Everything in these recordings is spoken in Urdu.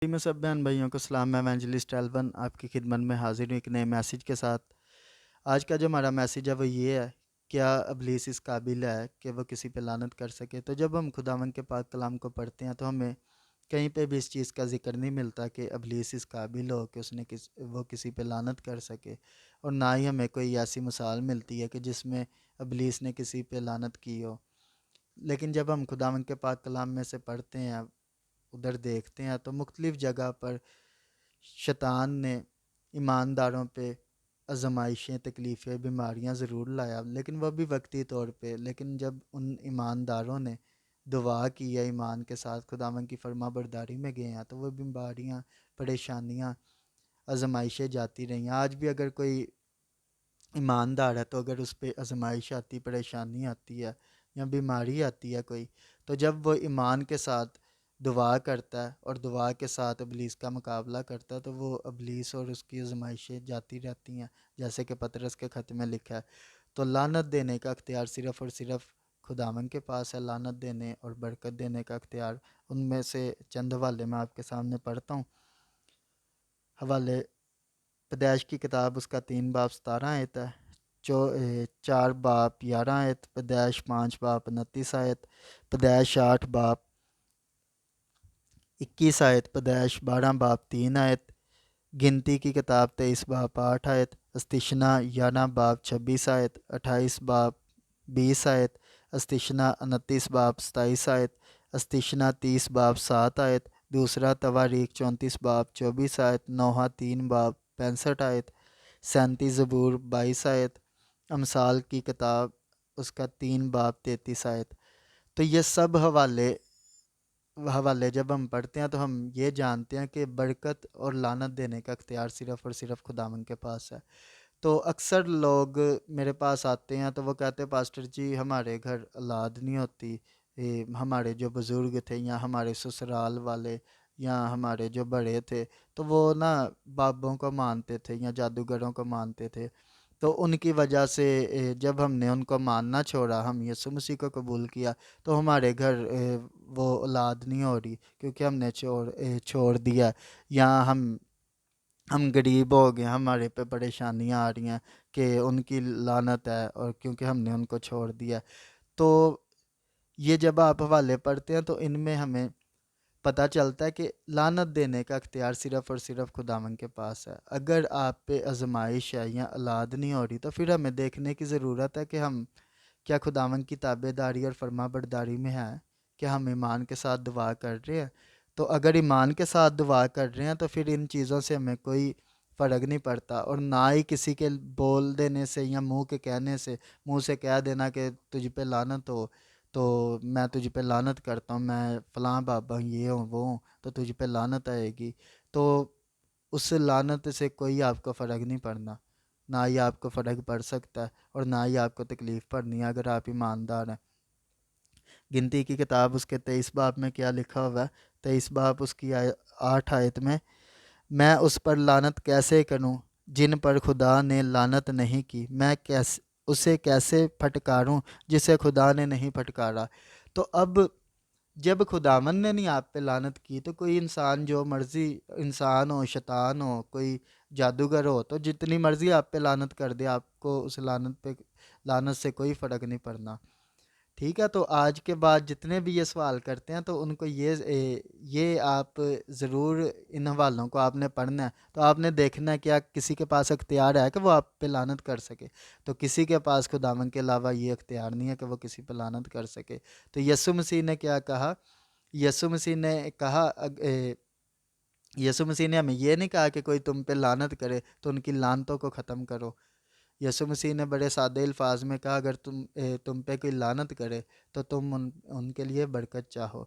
جی میں سب بہن بھائیوں کو سلام. میں ایونجلسٹ ایلون آپ کی خدمت میں حاضر ہوں ایک نئے میسیج کے ساتھ. آج کا جو ہمارا میسیج ہے وہ یہ ہے: کیا ابلیس اس قابل ہے کہ وہ کسی پہ لعنت کر سکے؟ تو جب ہم خداوند کے پاک کلام کو پڑھتے ہیں تو ہمیں کہیں پہ بھی اس چیز کا ذکر نہیں ملتا کہ ابلیس اس قابل ہو کہ اس نے وہ کسی پہ لعنت کر سکے، اور نہ ہی ہمیں کوئی ایسی مثال ملتی ہے کہ جس میں ابلیس نے کسی پہ لعنت کی ہو. لیکن جب ہم خداوند کے پاک کلام میں سے پڑھتے ہیں، ادھر دیکھتے ہیں، تو مختلف جگہ پر شیطان نے ایمانداروں پہ آزمائشیں، تکلیفیں، بیماریاں ضرور لایا، لیکن وہ بھی وقتی طور پہ. لیکن جب ان ایمانداروں نے دعا کی ہے ایمان کے ساتھ، خداوند کی فرما برداری میں گئے ہیں، تو وہ بیماریاں، پریشانیاں، آزمائشیں جاتی رہی ہیں. آج بھی اگر کوئی ایماندار ہے تو اگر اس پہ آزمائش آتی، پریشانی آتی ہے یا بیماری آتی ہے کوئی، تو جب وہ ایمان کے ساتھ دعا کرتا ہے اور دعا کے ساتھ ابلیس کا مقابلہ کرتا ہے، تو وہ ابلیس اور اس کی آزمائشیں جاتی رہتی ہیں، جیسے کہ پطرس کے خط میں لکھا ہے. تو لعنت دینے کا اختیار صرف اور صرف خداوند کے پاس ہے. لعنت دینے اور برکت دینے کا اختیار. ان میں سے چند حوالے میں آپ کے سامنے پڑھتا ہوں. حوالے: پیدائش کی کتاب، اس کا 3 باب 17 آیت ہے، 4 باب 11 آیت، پیدائش 5 باب 29 آیت، پیدائش 8 باب 21 آیت، پیدائش 12 باب 3 آیت، گنتی کی کتاب 23 باب 8 آیت، استثنا 11 باب 26 آیت، 28 باب 20 آیت، استثنا 29 باب 27 آیت، استثنا 30 باب 7 آیت، دوسرا تواریخ 34 باب 24 آیت، نوحہ 3 باب 65 آیت، 37 زبور 22 آیت، امثال کی کتاب اس کا 3 باب 33 آیت. تو یہ سب حوالے جب ہم پڑھتے ہیں تو ہم یہ جانتے ہیں کہ برکت اور لعنت دینے کا اختیار صرف اور صرف خداوند کے پاس ہے. تو اکثر لوگ میرے پاس آتے ہیں تو وہ کہتے ہیں پاسٹر جی ہمارے گھر اولاد نہیں ہوتی، ہمارے جو بزرگ تھے یا ہمارے سسرال والے یا ہمارے جو بڑے تھے تو وہ نا بابوں کو مانتے تھے یا جادوگروں کو مانتے تھے، تو ان کی وجہ سے جب ہم نے ان کو ماننا چھوڑا، ہم یسوع مسیح کو قبول کیا، تو ہمارے گھر وہ اولاد نہیں ہو رہی کیونکہ ہم نے چھوڑ دیا، یا ہم غریب ہو گئے، ہمارے پہ پریشانیاں آ رہی ہیں کہ ان کی لعنت ہے اور کیونکہ ہم نے ان کو چھوڑ دیا. تو یہ جب آپ حوالے پڑھتے ہیں تو ان میں ہمیں پتہ چلتا ہے کہ لعنت دینے کا اختیار صرف اور صرف خداوند کے پاس ہے. اگر آپ پہ آزمائش ہے یا اولاد نہیں ہو رہی تو پھر ہمیں دیکھنے کی ضرورت ہے کہ ہم کیا خداوند کی تابع داری اور فرما برداری میں ہیں، کہ ہم ایمان کے ساتھ دعا کر رہے ہیں. تو اگر ایمان کے ساتھ دعا کر رہے ہیں تو پھر ان چیزوں سے ہمیں کوئی فرق نہیں پڑتا، اور نہ ہی کسی کے بول دینے سے یا منہ کے کہنے سے، منہ سے کہہ دینا کہ تجھ پہ لعنت ہو تو میں تجھ پہ لعنت کرتا ہوں، میں فلاں بابا یہ ہوں وہ ہوں تو تجھ پہ لعنت آئے گی، تو اس لعنت سے کوئی آپ کو فرق نہیں پڑنا، نہ ہی آپ کو فرق پڑ سکتا ہے اور نہ ہی آپ کو تکلیف پڑنی ہے اگر آپ ایماندار ہیں. گنتی کی کتاب اس کے 23 باب میں کیا لکھا ہوا ہے؟ 23 باب اس کی 8 آیت میں اس پر لعنت کیسے کروں جن پر خدا نے لعنت نہیں کی، میں اسے کیسے پھٹکاروں جسے خدا نے نہیں پھٹکارا. تو اب جب خداوند نے نہیں آپ پہ لعنت کی تو کوئی انسان، جو مرضی انسان ہو، شیطان ہو، کوئی جادوگر ہو، تو جتنی مرضی آپ پہ لعنت کر دے، آپ کو اس لعنت سے کوئی فرق نہیں پڑنا. ٹھیک ہے، تو آج کے بعد جتنے بھی یہ سوال کرتے ہیں تو ان کو یہ آپ ضرور ان حوالوں کو آپ نے پڑھنا ہے. تو آپ نے دیکھنا ہے کیا کسی کے پاس اختیار ہے کہ وہ آپ پہ لعنت کر سکے؟ تو کسی کے پاس خداوند کے علاوہ یہ اختیار نہیں ہے کہ وہ کسی پہ لعنت کر سکے. تو یسوع مسیح نے کیا کہا؟ یسوع مسیح نے کہا یسوع مسیح نے ہمیں یہ نہیں کہا کہ کوئی تم پہ لعنت کرے تو ان کی لعنتوں کو ختم کرو. یسوع مسیح نے بڑے سادے الفاظ میں کہا اگر تم پہ کوئی لعنت کرے تو تم ان کے لیے برکت چاہو.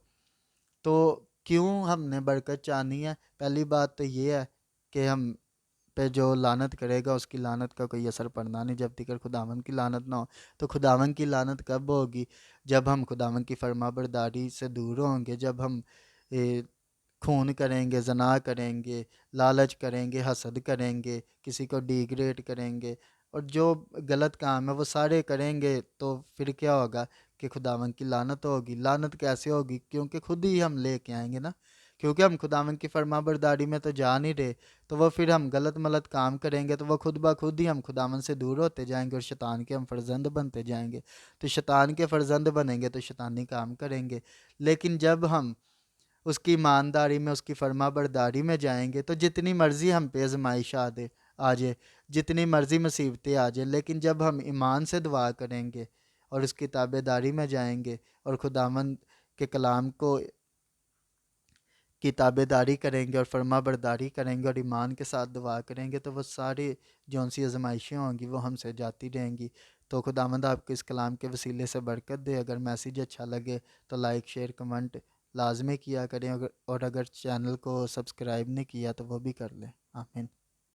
تو کیوں ہم نے برکت چاہنی ہے؟ پہلی بات تو یہ ہے کہ ہم پہ جو لعنت کرے گا اس کی لعنت کا کوئی اثر پڑنا نہیں جب تک خداوند کی لعنت نہ ہو. تو خداوند کی لعنت کب ہوگی؟ جب ہم خداوند کی فرما برداری سے دور ہوں گے، جب ہم خون کریں گے، زنا کریں گے، لالچ کریں گے، حسد کریں گے، کسی کو ڈیگریڈ کریں گے اور جو غلط کام ہے وہ سارے کریں گے، تو پھر کیا ہوگا کہ خداوند کی لعنت ہوگی. لعنت کیسے ہوگی؟ کیونکہ خود ہی ہم لے کے آئیں گے نا، کیونکہ ہم خداوند کی فرما برداری میں تو جا نہیں رہے، تو وہ پھر ہم غلط ملت کام کریں گے تو وہ خود بخود ہی ہم خداوند سے دور ہوتے جائیں گے اور شیطان کے ہم فرزند بنتے جائیں گے۔ تو شیطان کے فرزند بنیں گے تو شیطانی کام کریں گے۔ لیکن جب ہم اس کی ایمانداری میں، اس کی فرما برداری میں جائیں گے تو جتنی مرضی ہم پہ آزمائش آ جائے، جتنی مرضی مصیبتیں آ جائیں، لیکن جب ہم ایمان سے دعا کریں گے اور اس کی تابع داری میں جائیں گے اور خداوند کے کلام کو کی تابع داری کریں گے اور فرما برداری کریں گے اور ایمان کے ساتھ دعا کریں گے تو وہ ساری جون سی آزمائشیں ہوں گی وہ ہم سے جاتی رہیں گی۔ تو خداوند آپ کو اس کلام کے وسیلے سے برکت دے۔ اگر میسیج اچھا لگے تو لائک شیئر کمنٹ لازمی کیا کریں، اور اگر چینل کو سبسکرائب نہیں کیا تو وہ بھی کر لیں۔ آمین۔